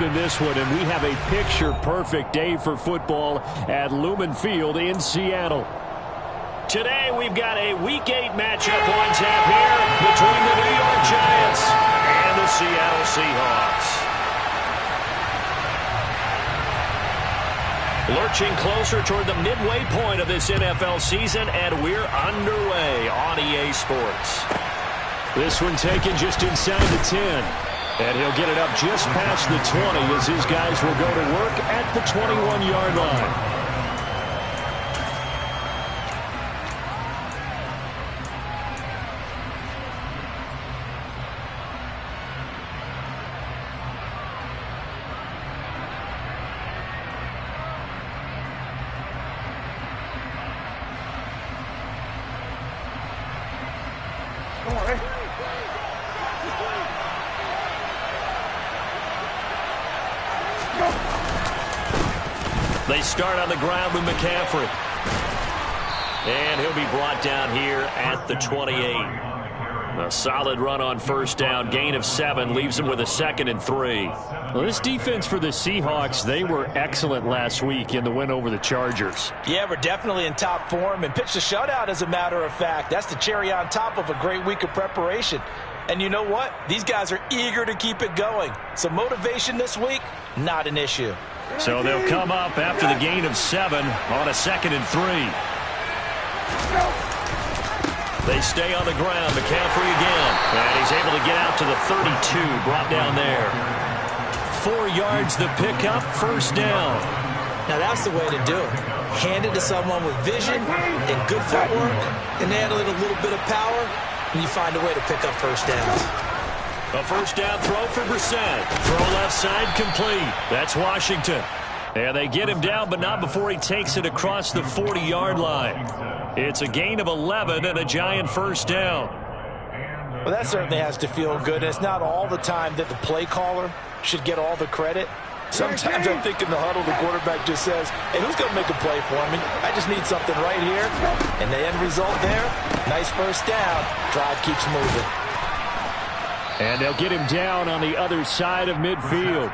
in this one, and we have a picture-perfect day for football at Lumen Field in Seattle. Today, we've got a Week 8 matchup on tap here between the New York Giants and the Seattle Seahawks. Lurching closer toward the midway point of this NFL season, and we're underway on EA Sports. This one taken just inside the 10. And he'll get it up just past the 20 as his guys will go to work at the 21-yard line. They start on the ground with McCaffrey. And he'll be brought down here at the 28. A solid run on first down. Gain of 7 leaves him with a 2nd and 3. Well, this defense for the Seahawks, they were excellent last week in the win over the Chargers. Yeah, we're definitely in top form and pitched a shutout, as a matter of fact. That's the cherry on top of a great week of preparation. And you know what? These guys are eager to keep it going. So motivation this week, not an issue. So they'll come up after the gain of 7 on a 2nd and 3. They stay on the ground. McCaffrey again. And he's able to get out to the 32. Brought down there. 4 yards the pickup. First down. Now that's the way to do it. Hand it to someone with vision and good footwork, and add a little bit of power, and you find a way to pick up first downs. A first down throw for Brissett. Throw left side complete. That's Washington. And they get him down, but not before he takes it across the 40-yard line. It's a gain of 11 and a Giant first down. Well, that certainly has to feel good. And it's not all the time that the play caller should get all the credit. Sometimes I think in the huddle, the quarterback just says, hey, who's going to make a play for me? I just need something right here. And the end result there, nice first down. Drive keeps moving. And they'll get him down on the other side of midfield.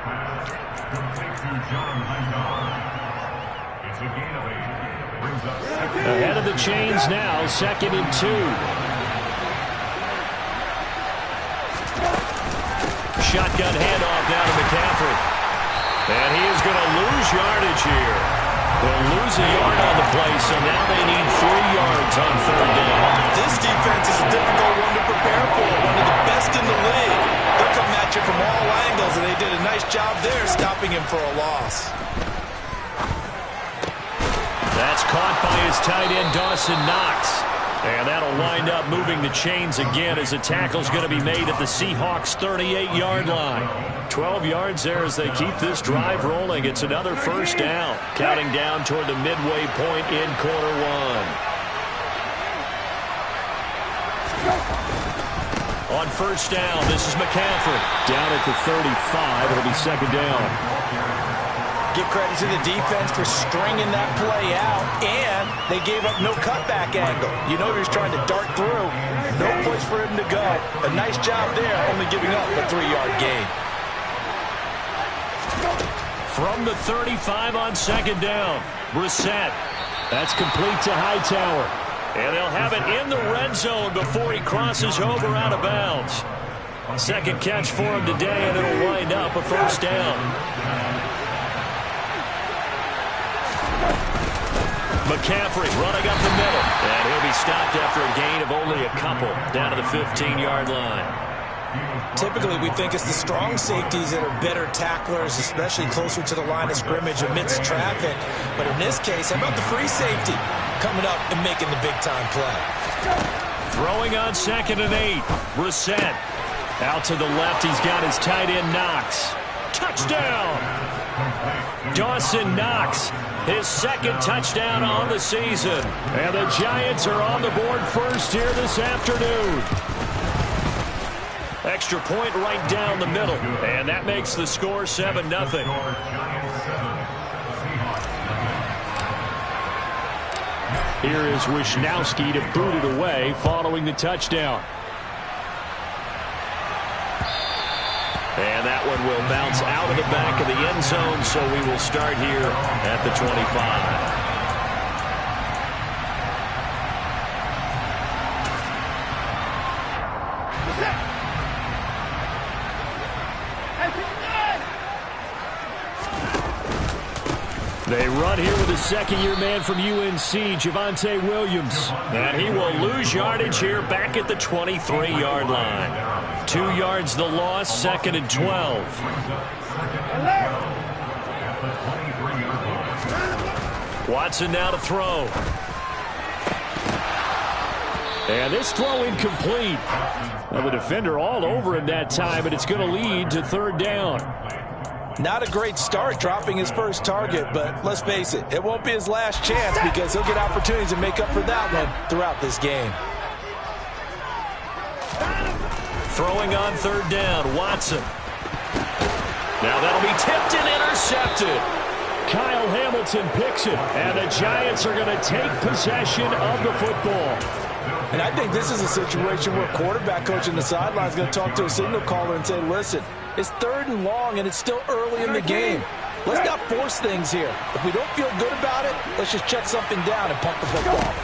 Ahead of the chains now, 2nd and 2. Shotgun handoff now to McCaffrey. And he is going to lose yardage here. They'll lose a yard on the play, so now they need 3 yards on 3rd down. This defense is a difficult one to prepare for, one of the best in the league. They'll come at you from all angles, and they did a nice job there stopping him for a loss. That's caught by his tight end, Dawson Knox. And that'll wind up moving the chains again as a tackle's going to be made at the Seahawks' 38-yard line. 12 yards there as they keep this drive rolling. It's another first down. Counting down toward the midway point in quarter 1. On first down, this is McCaffrey. Down at the 35. It'll be 2nd down. Give credit to the defense for stringing that play out, and they gave up no cutback angle. You know he was trying to dart through. No place for him to go. A nice job there, only giving up a 3-yard gain. From the 35 on 2nd down, Brissett. That's complete to Hightower. And they'll have it in the red zone before he crosses over out of bounds. 2nd catch for him today, and it'll wind up a first down. McCaffrey running up the middle. And he'll be stopped after a gain of only a couple down to the 15-yard line. Typically, we think it's the strong safeties that are better tacklers, especially closer to the line of scrimmage amidst traffic. But in this case, how about the free safety coming up and making the big-time play? Throwing on 2nd and 8. Brissett. Out to the left, he's got his tight end, Knox. Touchdown! Dawson Knox, his 2nd touchdown on the season. And the Giants are on the board first here this afternoon. Extra point right down the middle. And that makes the score 7-0. Here is Wisnowski to boot it away following the touchdown. And that one will bounce out of the back of the end zone, so we will start here at the 25. They run here with a second-year man from UNC, Javonte Williams. And he will lose yardage here back at the 23-yard line. 2 yards the loss, 2nd and 12. Watson now to throw. And this throw incomplete. Now the defender all over him that time, and it's going to lead to 3rd down. Not a great start dropping his first target, but let's face it, it won't be his last chance because he'll get opportunities to make up for that one throughout this game. Throwing on 3rd down, Watson. Now that'll be tipped and intercepted. Kyle Hamilton picks it, and the Giants are going to take possession of the football. And I think this is a situation where quarterback coach in the sideline is going to talk to a signal caller and say, listen, it's 3rd and long, and it's still early in the game. Let's not force things here. If we don't feel good about it, let's just check something down and pump the football.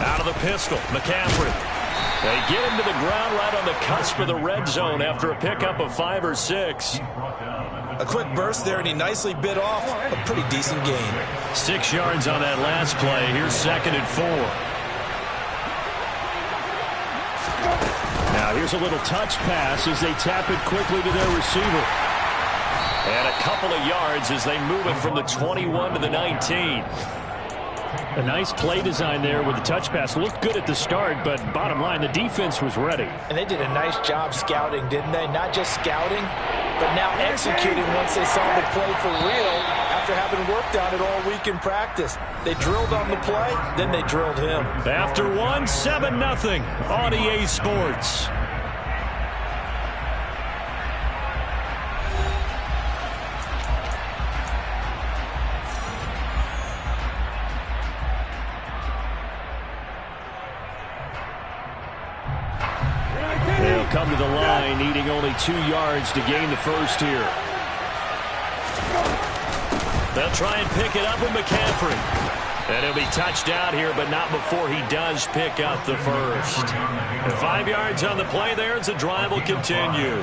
Out of the pistol, McCaffrey. They get him to the ground right on the cusp of the red zone after a pickup of 5 or 6. A quick burst there, and he nicely bit off a pretty decent gain. 6 yards on that last play. Here's 2nd and 4. Now here's a little touch pass as they tap it quickly to their receiver. And a couple of yards as they move it from the 21 to the 19. A nice play design there with the touch pass. Looked good at the start, but bottom line, the defense was ready. And they did a nice job scouting, didn't they? Not just scouting, but now executing once they saw the play for real after having worked on it all week in practice. They drilled on the play, then they drilled him. After one, 7-0 on EA Sports. They'll come to the line, needing only 2 yards to gain the first here. They'll try and pick it up with McCaffrey. And he'll be touched out here, but not before he does pick up the first. And 5 yards on the play there as the drive will continue.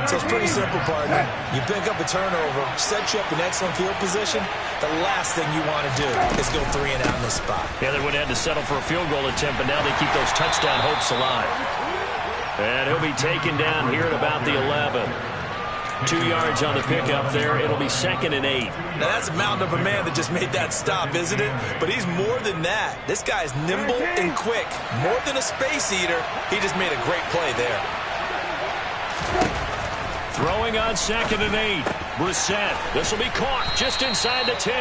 So it's pretty simple, partner. You pick up a turnover, set you up in excellent field position. The last thing you want to do is go 3 and out in this spot. Yeah, they would have had to settle for a field goal attempt, but now they keep those touchdown hopes alive. And he'll be taken down here at about the 11. 2 yards on the pickup there. It'll be 2nd and 8. Now that's a mountain of a man that just made that stop, isn't it? But he's more than that. This guy's nimble and quick. More than a space eater, he just made a great play there. Throwing on 2nd and 8. Brissett. This will be caught just inside the 10.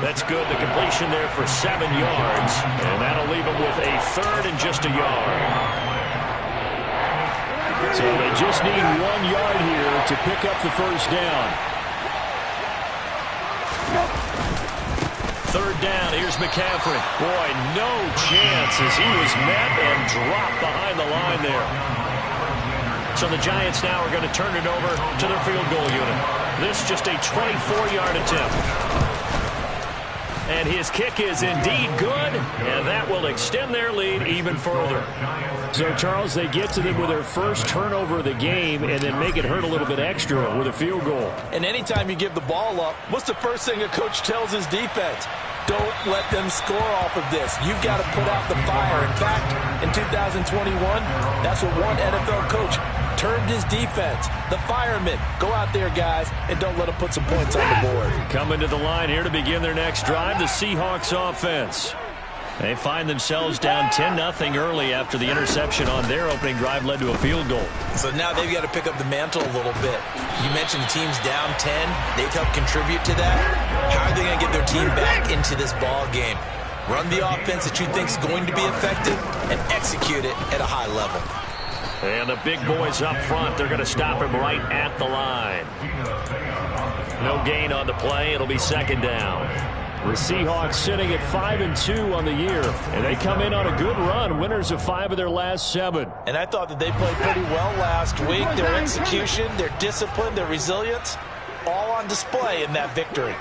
That's good. The completion there for 7 yards. And that'll leave him with a 3rd and just a yard. So they just need 1 yard here to pick up the first down. 3rd down. Here's McCaffrey. Boy, no chance as he was met and dropped behind the line there. So the Giants now are going to turn it over to their field goal unit. This just a 24-yard attempt. And his kick is indeed good, and that will extend their lead even further. So, Charles, they get to them with their first turnover of the game and then make it hurt a little bit extra with a field goal. And anytime you give the ball up, what's the first thing a coach tells his defense? Don't let them score off of this. You've got to put out the fire. In fact, in 2021, that's what one NFL coach termed his defense. The firemen. Go out there, guys, and don't let them put some points on the board. Coming to the line here to begin their next drive, the Seahawks offense. They find themselves down 10-0 early after the interception on their opening drive led to a field goal. So now they've got to pick up the mantle a little bit. You mentioned the team's down 10. They've helped contribute to that. How are they going to get their team back into this ball game? Run the offense that you think is going to be effective and execute it at a high level. And the big boys up front, they're going to stop him right at the line. No gain on the play. It'll be 2nd down. The Seahawks sitting at 5-2 on the year, and they come in on a good run, winners of 5 of their last 7. And I thought that they played pretty well last week. Their execution, their discipline, their resilience, all on display in that victory.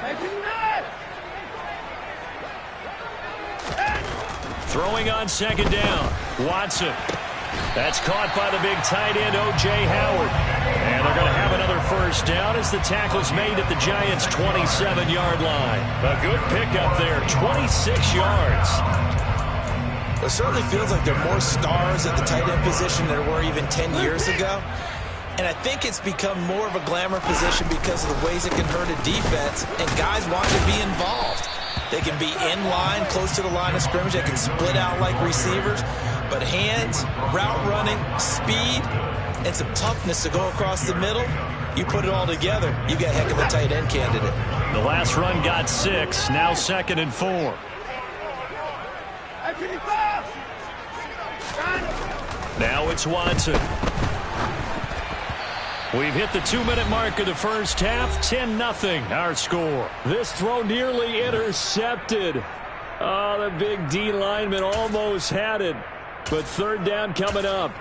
Throwing on second down, Watson. That's caught by the big tight end, O.J. Howard. And they're going to have another first down as the tackle's made at the Giants' 27-yard line. A good pickup there, 26 yards. It certainly feels like there are more stars at the tight end position than there were even 10 years ago. And I think it's become more of a glamour position because of the ways it can hurt a defense, and guys want to be involved. They can be in line, close to the line of scrimmage. They can split out like receivers. But hands, route running, speed, and some toughness to go across the middle, you put it all together, you got a heck of a tight end candidate. The last run got 6, now 2nd and 4. Now it's Watson. We've hit the 2-minute mark of the first half, 10-0 our score. This throw nearly intercepted. Oh, the big D lineman almost had it. But third down coming up.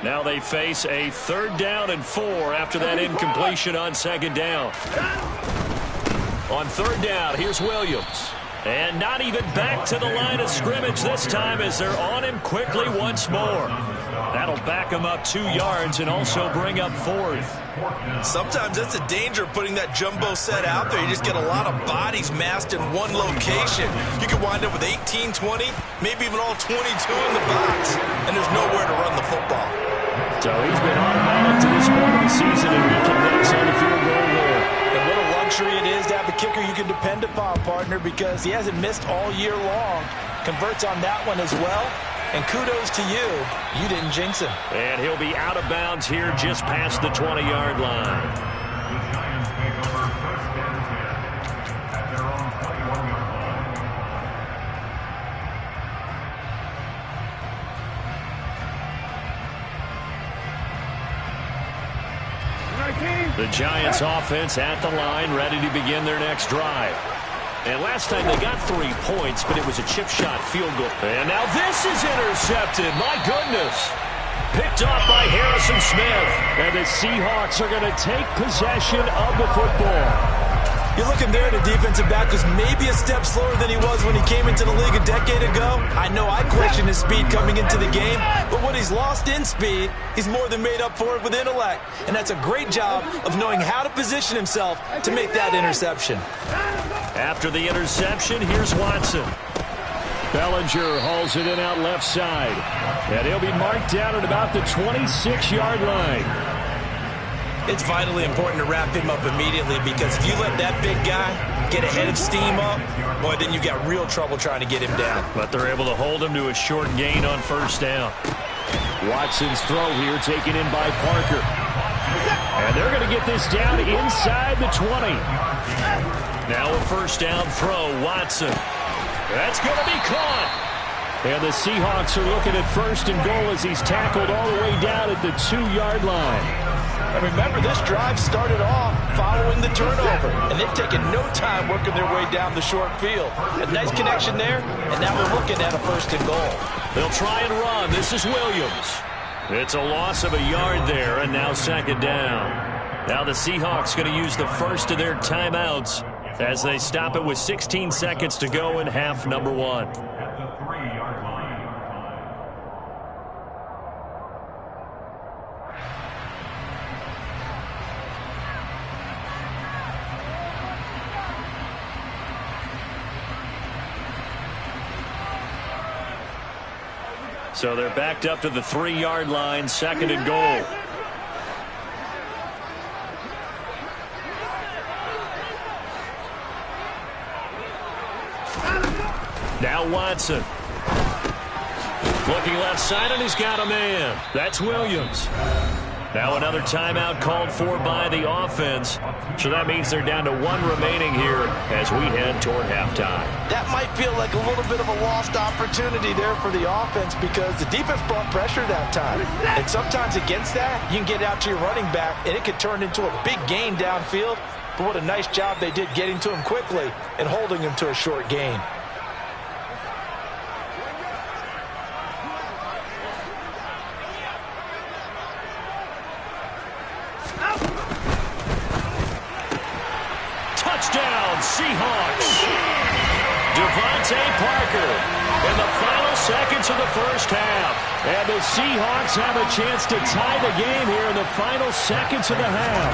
Now they face a 3rd down and 4 after that incompletion on 2nd down. On 3rd down, here's Williams. And not even back to the line of scrimmage this time as they're on him quickly once more. That'll back him up 2 yards and also bring up 4th. Sometimes that's a danger of putting that jumbo set out there. You just get a lot of bodies massed in one location. You could wind up with 18, 20, maybe even all 22 in the box, and there's nowhere to run the football. So he's been automatic to this point of the season, and he converts on the field goal there. And what a luxury it is to have a kicker you can depend upon, partner, because he hasn't missed all year long. Converts on that one as well. And kudos to you. You didn't jinx him. And he'll be out of bounds here just past the 20-yard line. The Giants offense at the line, ready to begin their next drive. And last time they got 3 points, but it was a chip shot field goal. And now this is intercepted. My goodness. Picked off by Harrison Smith. And the Seahawks are going to take possession of the football. You're looking there, the defensive back was maybe a step slower than he was when he came into the league a decade ago. I know I questioned his speed coming into the game, but what he's lost in speed, he's more than made up for it with intellect. And that's a great job of knowing how to position himself to make that interception. After the interception, here's Watson. Bellinger hauls it in out left side. And he'll be marked down at about the 26-yard line. It's vitally important to wrap him up immediately, because if you let that big guy get ahead of steam up, boy, then you've got real trouble trying to get him down. But they're able to hold him to a short gain on 1st down. Watson's throw here taken in by Parker. And they're going to get this down inside the 20. Now a 1st down throw, Watson. That's going to be caught. And the Seahawks are looking at 1st and goal as he's tackled all the way down at the 2-yard line. And remember, this drive started off following the turnover, and they've taken no time working their way down the short field. A nice connection there, and now we're looking at a 1st and goal. They'll try and run. This is Williams. It's a loss of a yard there, and now 2nd down. Now the Seahawks going to use the first of their timeouts as they stop it with 16 seconds to go in half number 1. So they're backed up to the 3-yard line, 2nd and goal. Now Watson. Looking left side, and he's got a man. That's Williams. Now another timeout called for by the offense. So that means they're down to 1 remaining here as we head toward halftime. That might feel like a little bit of a lost opportunity there for the offense because the defense brought pressure that time. And sometimes against that, you can get out to your running back, and it could turn into a big gain downfield. But what a nice job they did getting to him quickly and holding him to a short gain. Touchdown, Seahawks. Devontae Parker in the final seconds of the first half. And the Seahawks have a chance to tie the game here in the final seconds of the half.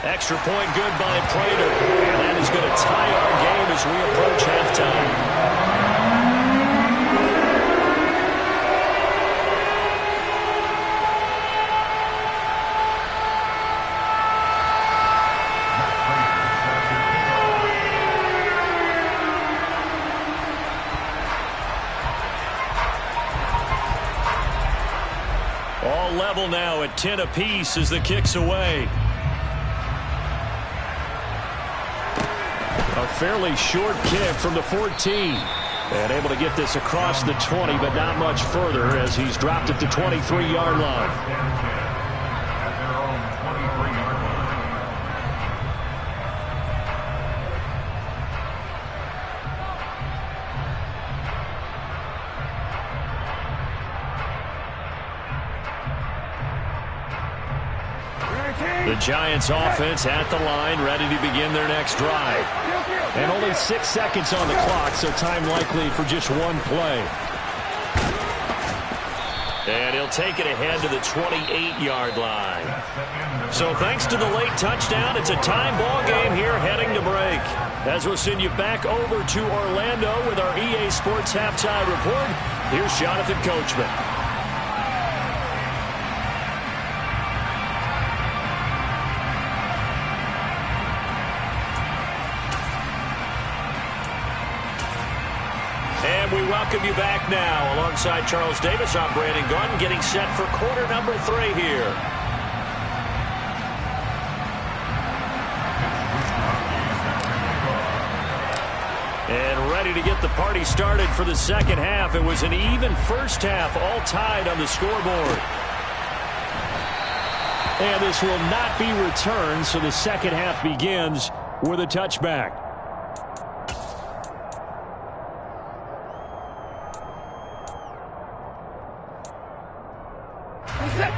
Extra point good by Prater. And that is going to tie our game as we approach halftime. All level now at 10 apiece as the kick's away. A fairly short kick from the 14. And able to get this across the 20, but not much further as he's dropped at the 23-yard line. The Giants offense at the line, ready to begin their next drive. And only 6 seconds on the clock, so time likely for just one play. And he'll take it ahead to the 28-yard line. So thanks to the late touchdown, it's a time ball game here heading to break. As we'll send you back over to Orlando with our EA Sports Halftime Report, here's Jonathan Coachman. And we welcome you back now. Alongside Charles Davis, I'm Brandon Gaudin, getting set for quarter number 3 here. And ready to get the party started for the second half. It was an even first half, all tied on the scoreboard. And this will not be returned, so the second half begins with a touchback.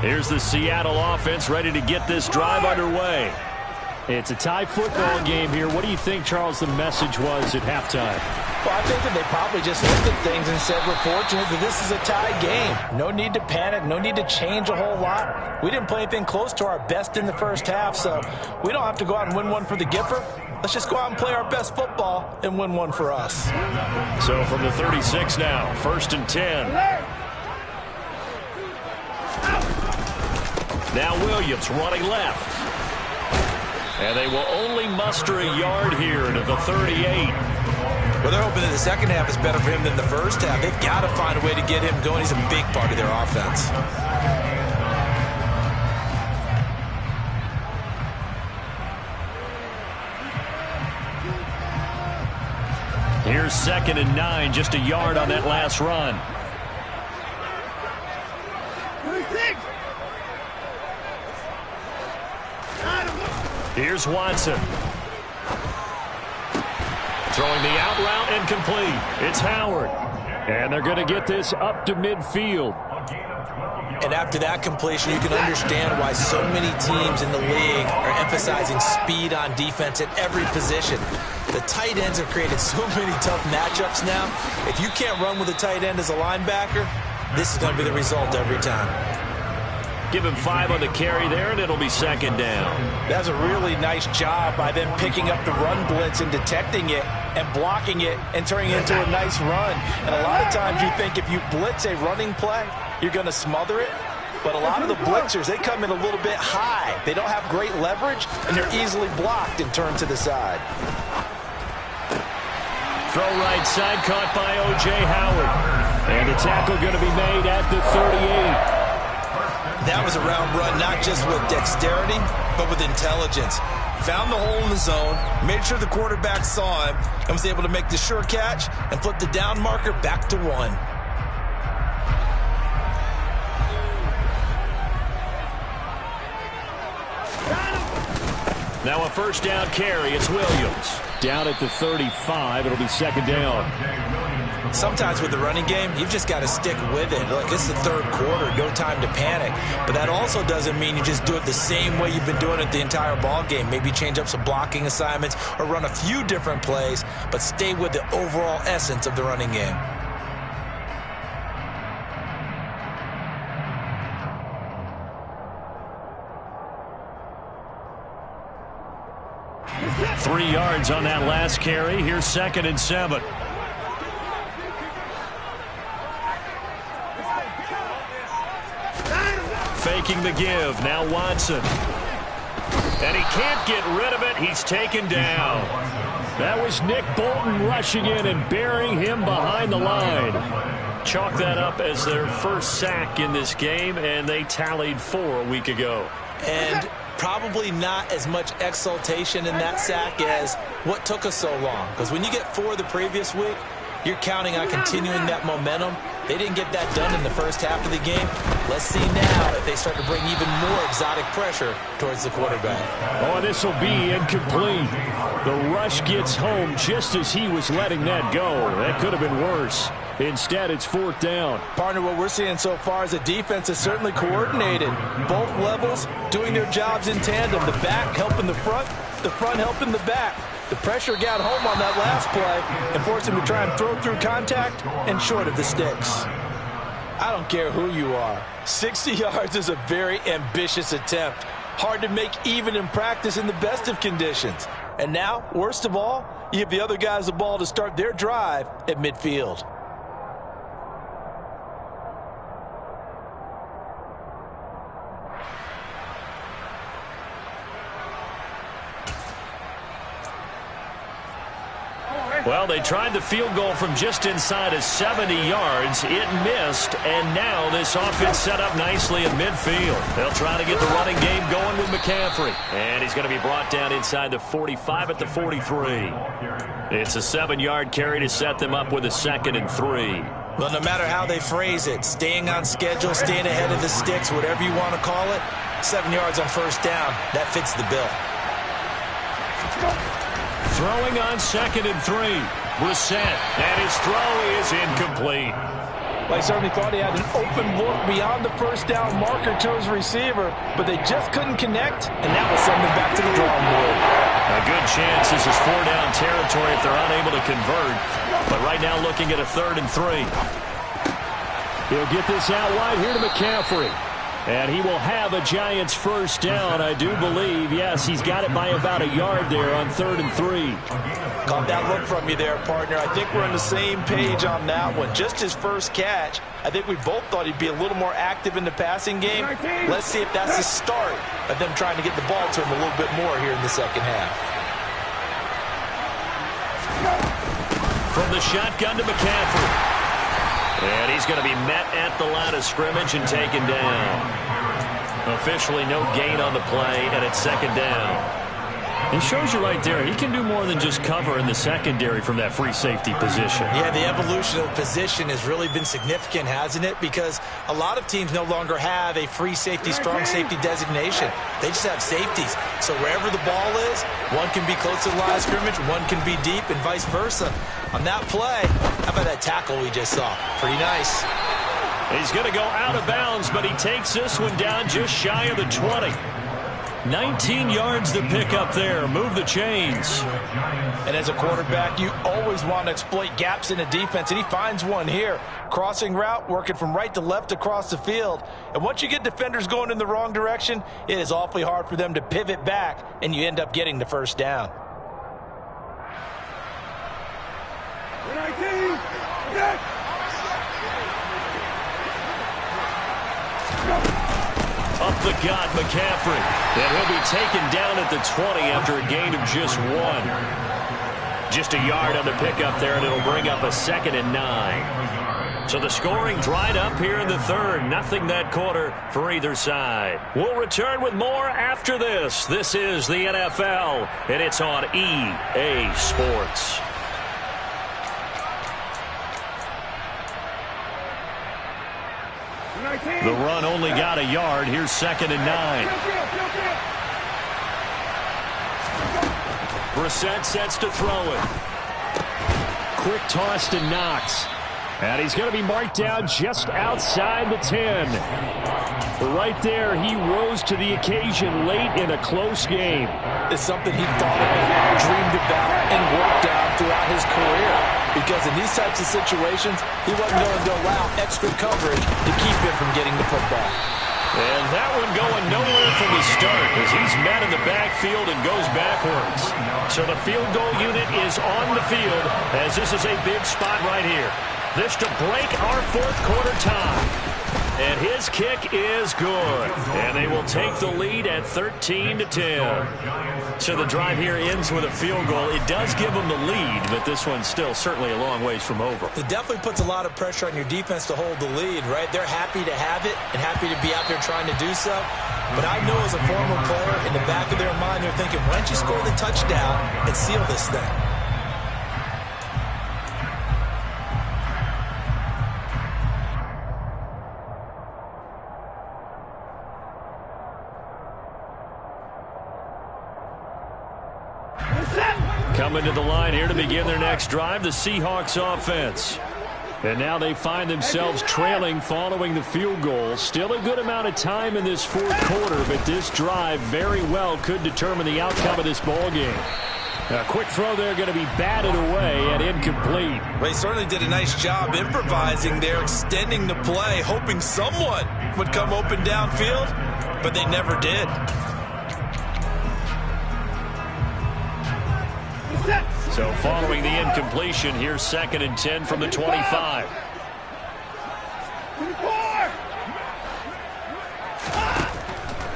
Here's the Seattle offense ready to get this drive underway. It's a tie football game here. What do you think, Charles, the message was at halftime? Well, I think that they probably just looked at things and said, we're fortunate that this is a tie game. No need to panic. No need to change a whole lot. We didn't play anything close to our best in the first half, so we don't have to go out and win one for the Gipper. Let's just go out and play our best football and win one for us. So from the 36 now, 1st and 10. Now Williams running left. And they will only muster a yard here into the 38. Well, they're hoping that the second half is better for him than the first half. They've got to find a way to get him going. He's a big part of their offense. Here's 2nd and 9, just a yard on that last run. Here's Watson. Throwing the out route and complete. It's Howard. And they're going to get this up to midfield. And after that completion, you can understand why so many teams in the league are emphasizing speed on defense at every position. The tight ends have created so many tough matchups now. If you can't run with a tight end as a linebacker, this is going to be the result every time. Give him 5 on the carry there, and it'll be 2nd down. That's a really nice job by them picking up the run blitz and detecting it and blocking it and turning it into a nice run. And a lot of times you think if you blitz a running play, you're going to smother it. But a lot of the blitzers, they come in a little bit high. They don't have great leverage, and they're easily blocked and turned to the side. Throw right side, caught by O.J. Howard. And the tackle going to be made at the 38. That was a round run, not just with dexterity, but with intelligence. Found the hole in the zone, made sure the quarterback saw him, and was able to make the sure catch and flip the down marker back to 1. Now a first down carry. It's Williams. Down at the 35. It'll be second down. Sometimes with the running game, you've just got to stick with it. Look, it's the third quarter, no time to panic. But that also doesn't mean you just do it the same way you've been doing it the entire ball game. Maybe change up some blocking assignments or run a few different plays, but stay with the overall essence of the running game. Three yards on that last carry. Here's second and 7. Faking the give. Now Watson. And he can't get rid of it. He's taken down. That was Nick Bolton rushing in and burying him behind the line. Chalk that up as their first sack in this game, and they tallied 4 a week ago. And probably not as much exultation in that sack as what took us so long. Because when you get 4 the previous week, you're counting on continuing that momentum. They didn't get that done in the first half of the game. Let's see now if they start to bring even more exotic pressure towards the quarterback. Oh, this will be incomplete. The rush gets home just as he was letting that go. That could have been worse. Instead, it's fourth down. Partner, what we're seeing so far is the defense is certainly coordinated. Both levels doing their jobs in tandem. The back helping the front helping the back. The pressure got home on that last play and forced him to try and throw through contact and short of the sticks. I don't care who you are. 60 yards is a very ambitious attempt. Hard to make even in practice in the best of conditions. And now, worst of all, you give the other guys the ball to start their drive at midfield. Well, they tried the field goal from just inside of 70 yards. It missed, and now this offense set up nicely at midfield. They'll try to get the running game going with McCaffrey. And he's going to be brought down inside the 45 at the 43. It's a 7-yard carry to set them up with a 2nd and 3. Well, no matter how they phrase it, staying on schedule, staying ahead of the sticks, whatever you want to call it, 7 yards on first down, that fits the bill. Throwing on 2nd and 3. Brissett, and his throw is incomplete. Well, I certainly thought he had an open look beyond the first down marker to his receiver, but they just couldn't connect, and that will send them back to the drawing board. A good chance this is 4-down territory if they're unable to convert, but right now looking at a 3rd and 3. He'll get this out wide here to McCaffrey. And he will have a Giants first down, I do believe. Yes, he's got it by about a yard there on 3rd and 3. Caught that look from you there, partner. I think we're on the same page on that one. Just his first catch. I think we both thought he'd be a little more active in the passing game. Let's see if that's the start of them trying to get the ball to him a little bit more here in the second half. From the shotgun to McCaffrey. And he's going to be met at the line of scrimmage and taken down. Officially no gain on the play, and it's 2nd down. It shows you right there, he can do more than just cover in the secondary from that free safety position. Yeah, the evolution of the position has really been significant, hasn't it? Because a lot of teams no longer have a free safety, strong safety designation. They just have safeties. So wherever the ball is, one can be close to the line of scrimmage, one can be deep, and vice versa. On that play, how about that tackle we just saw? Pretty nice. He's going to go out of bounds, but he takes this one down just shy of the 20. 19 yards to pick up there. Move the chains. And as a quarterback, you always want to exploit gaps in the defense, and he finds one here. Crossing route, working from right to left across the field. And once you get defenders going in the wrong direction, it is awfully hard for them to pivot back, and you end up getting the first down. Up the gut, McCaffrey. And he'll be taken down at the 20 after a gain of just 1. Just a yard on the pickup there, and it'll bring up a 2nd and 9. So the scoring dried up here in the third. Nothing that quarter for either side. We'll return with more after this. This is the NFL, and it's on EA Sports. The run only got a yard. Here's 2nd and 9. Brissett sets to throw it. Quick toss to Knox. And he's going to be marked down just outside the 10. Right there, he rose to the occasion late in a close game. It's something he thought about, dreamed about, and worked on throughout his career. Because in these types of situations, he wasn't going to allow extra coverage to keep him from getting the football. And that one going nowhere from the start as he's met in the backfield and goes backwards. So the field goal unit is on the field as this is a big spot right here. This to break our fourth quarter tie. And his kick is good. And they will take the lead at 13-10. So the drive here ends with a field goal. It does give them the lead, but this one's still certainly a long ways from over. It definitely puts a lot of pressure on your defense to hold the lead, right? They're happy to have it and happy to be out there trying to do so. But I know as a former player, in the back of their mind, they're thinking, why don't you score the touchdown and seal this thing? Coming to the line here to begin their next drive, the Seahawks offense. And now they find themselves trailing following the field goal. Still a good amount of time in this fourth quarter, but this drive very well could determine the outcome of this ball game. A quick throw there going to be batted away and incomplete. They certainly did a nice job improvising there, extending the play, hoping someone would come open downfield, but they never did. So following the incompletion, here's 2nd and 10 from the 25.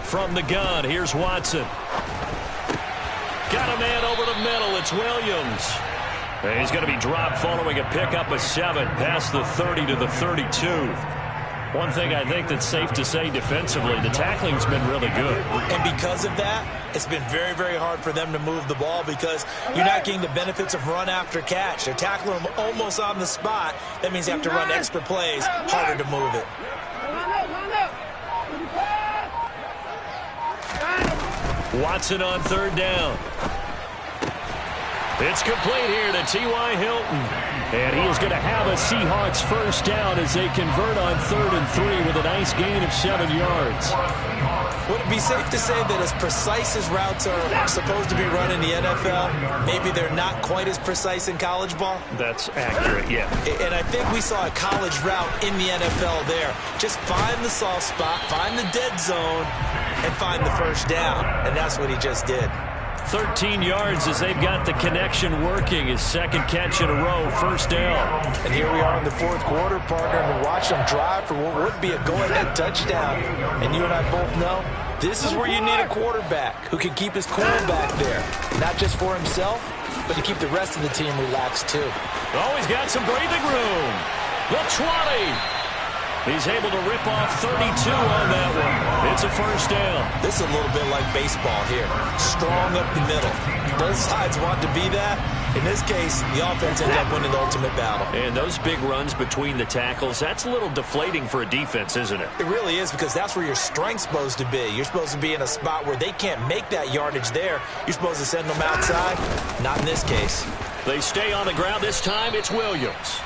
From the gun, here's Watson. Got a man over the middle. It's Williams. And he's going to be dropped following a pickup of 7 past the 30 to the 32. One thing I think that's safe to say defensively, the tackling's been really good. And because of that, it's been very, very hard for them to move the ball because you're not getting the benefits of run after catch. They're tackling them almost on the spot. That means you have to run extra plays, harder to move it. Watson on 3rd down. It's complete here to T.Y. Hilton. And he is going to have a Seahawks first down as they convert on 3rd and 3 with a nice gain of 7 yards. Would it be safe to say that as precise as routes are supposed to be run in the NFL, maybe they're not quite as precise in college ball? That's accurate, yeah. And I think we saw a college route in the NFL there. Just find the soft spot, find the dead zone, and find the first down. And that's what he just did. 13 yards as they've got the connection working. His 2nd catch in a row, first down. And here we are in the fourth quarter, partner, and we watch them drive for what would be a go-ahead touchdown. And you and I both know this is where you need a quarterback who can keep his cool back there. Not just for himself, but to keep the rest of the team relaxed too. Oh, he's got some breathing room. The 20. He's able to rip off 32 on that one. It's a first down. This is a little bit like baseball here. Strong up the middle. Both sides want to be that. In this case, the offense ends up winning the ultimate battle. And those big runs between the tackles, that's a little deflating for a defense, isn't it? It really is, because that's where your strength's supposed to be. You're supposed to be in a spot where they can't make that yardage there. You're supposed to send them outside. Not in this case. They stay on the ground. This time it's Williams.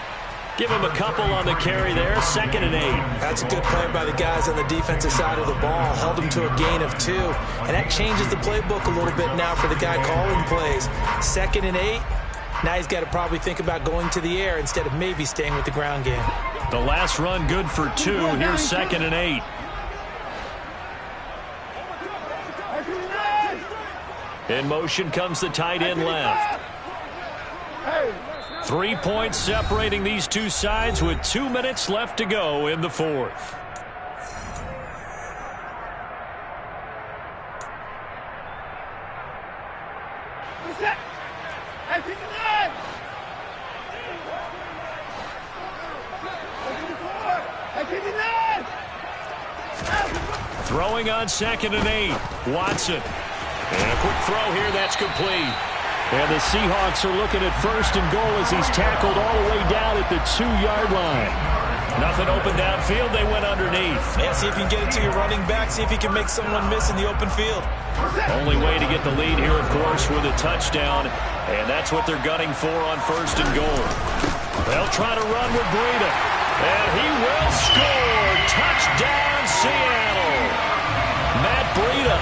Give him a couple on the carry there. 2nd and 8. That's a good play by the guys on the defensive side of the ball. Held him to a gain of 2. And that changes the playbook a little bit now for the guy calling plays. 2nd and 8. Now he's got to probably think about going to the air instead of maybe staying with the ground game. The last run good for 2. Here's 2nd and 8. In motion comes the tight end left. 3 points separating these two sides with 2 minutes left to go in the fourth. Throwing on 2nd and 8. Watson. And a quick throw here. That's complete. And the Seahawks are looking at 1st and goal as he's tackled all the way down at the 2-yard line. Nothing open downfield. They went underneath. Yeah, see if you can get it to your running back. See if you can make someone miss in the open field. Only way to get the lead here, of course, with a touchdown. And that's what they're gunning for on 1st and goal. They'll try to run with Breida. And he will score. Touchdown, Seattle. Matt Breida,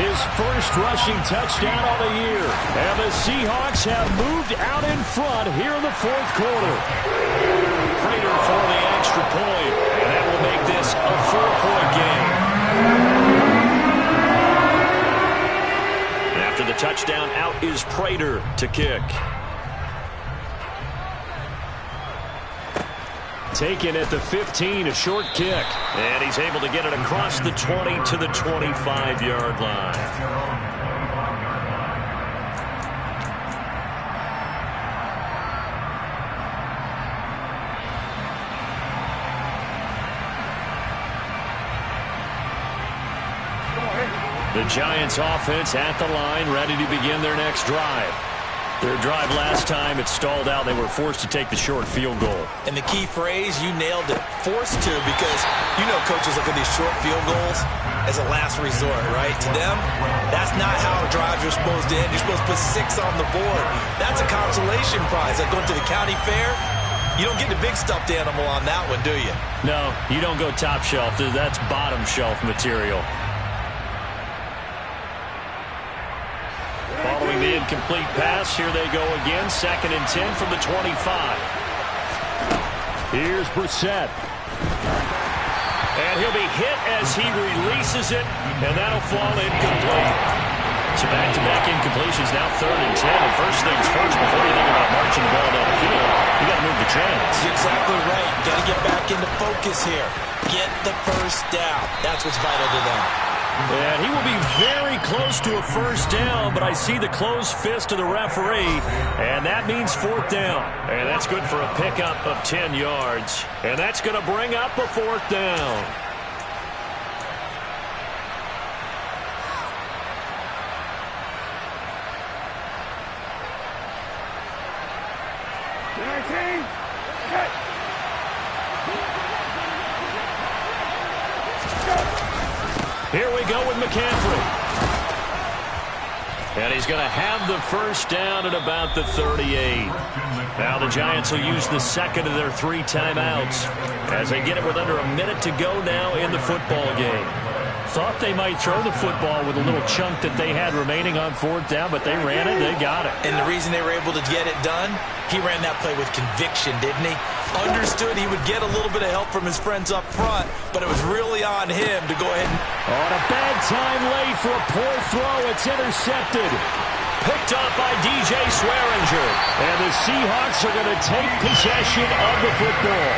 his first rushing touchdown of the year. And the Seahawks have moved out in front here in the 4th quarter. Prater for the extra point, and that will make this a 4-point game. After the touchdown, out is Prater to kick. Taken at the 15, a short kick. And he's able to get it across the 20 to the 25-yard line. The Giants offense at the line, ready to begin their next drive. Their drive last time, it stalled out. They were forced to take the short field goal. And the key phrase, you nailed it, forced to, because you know coaches look at these short field goals as a last resort, right? To them, that's not how drives are supposed to end. You're supposed to put 6 on the board. That's a consolation prize. Like going to the county fair, you don't get the big stuffed animal on that one, do you? No, you don't go top shelf. That's bottom shelf material. Following the incomplete pass, here they go again. 2nd and 10 from the 25. Here's Brissett. And he'll be hit as he releases it, and that'll fall incomplete. So back-to-back incompletions, now 3rd and 10. And first things first, before you think about marching the ball down the field, you got to move the chains. Exactly right. Got to get back into focus here. Get the first down. That's what's vital to them. And he will be very close to a first down, but I see the closed fist of the referee, and that means 4th down. And that's good for a pickup of 10 yards. And that's going to bring up a 4th down. Here we go with McCaffrey. And he's going to have the first down at about the 38. Now the Giants will use the second of their 3 timeouts as they get it with under a minute to go now in the football game. Thought they might throw the football with a little chunk that they had remaining on 4th down, but they ran it, they got it. And the reason they were able to get it done, he ran that play with conviction, didn't he? Understood he would get a little bit of help from his friends up front, but it was really on him to go ahead and... On a bad time late for a poor throw, it's intercepted. Picked up by DJ Swearinger. And the Seahawks are going to take possession of the football.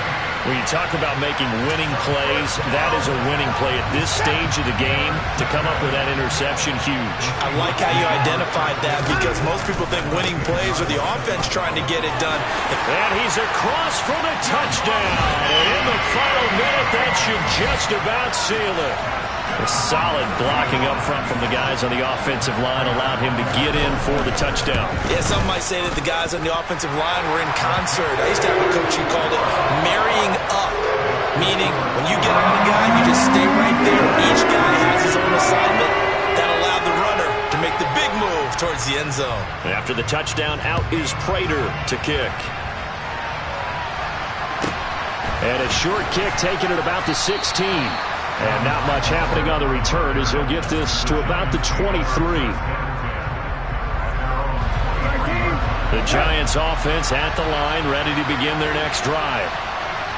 When you talk about making winning plays, that is a winning play at this stage of the game. To come up with that interception, huge. I like how you identified that, because most people think winning plays are the offense trying to get it done. And he's across for the touchdown. And in the final minute, that should just about seal it. A solid blocking up front from the guys on the offensive line allowed him to get in for the touchdown. Yeah, some might say that the guys on the offensive line were in concert. I used to have a coach who called it marrying up, meaning when you get on a guy, you just stay right there. Each guy has his own assignment. That allowed the runner to make the big move towards the end zone. After the touchdown, out is Prater to kick. And a short kick taken at about the 16. And not much happening on the return as he'll get this to about the 23. The Giants offense at the line, ready to begin their next drive.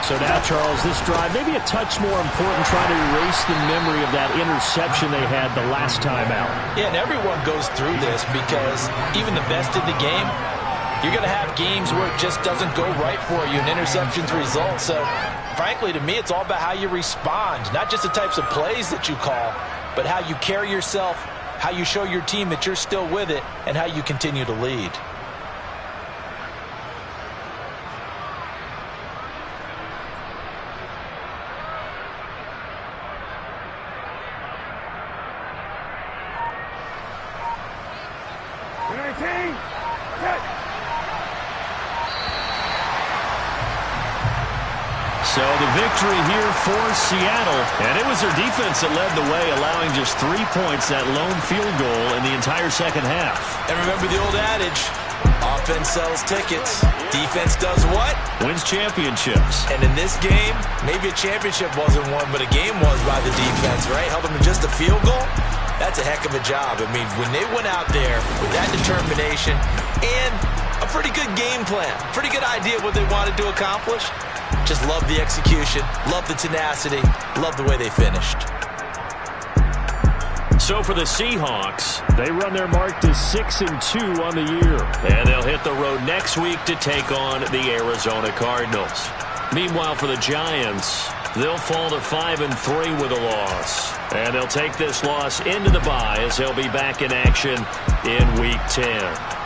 So now, Charles, this drive maybe a touch more important, trying to erase the memory of that interception they had the last time out. Yeah, and everyone goes through this, because even the best in the game, you're going to have games where it just doesn't go right for you, and interceptions result. So frankly, to me, it's all about how you respond, not just the types of plays that you call, but how you carry yourself, how you show your team that you're still with it, and how you continue to lead. So the victory here for Seattle. And it was their defense that led the way, allowing just 3 points, that lone field goal in the entire second half. And remember the old adage, offense sells tickets. Defense does what? Wins championships. And in this game, maybe a championship wasn't won, but a game was by the defense, right? Held them to just a field goal. That's a heck of a job. I mean, when they went out there with that determination and a pretty good game plan, pretty good idea what they wanted to accomplish, just love the execution, love the tenacity, love the way they finished. So for the Seahawks, they run their mark to 6-2 on the year. And they'll hit the road next week to take on the Arizona Cardinals. Meanwhile, for the Giants, they'll fall to 5-3 with a loss. And they'll take this loss into the bye as they'll be back in action in Week 10.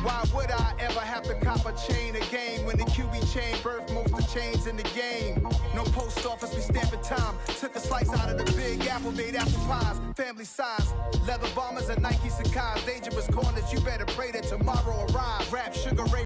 Why would I ever have to cop a chain again when the QB chain birthed most of the chains in the game? No post office, we stamping time. Took a slice out of the big apple, made apple pies, family size. Leather bombers and Nike Sacai's, dangerous corners, you better pray that tomorrow arrives. Rap Sugar Ray.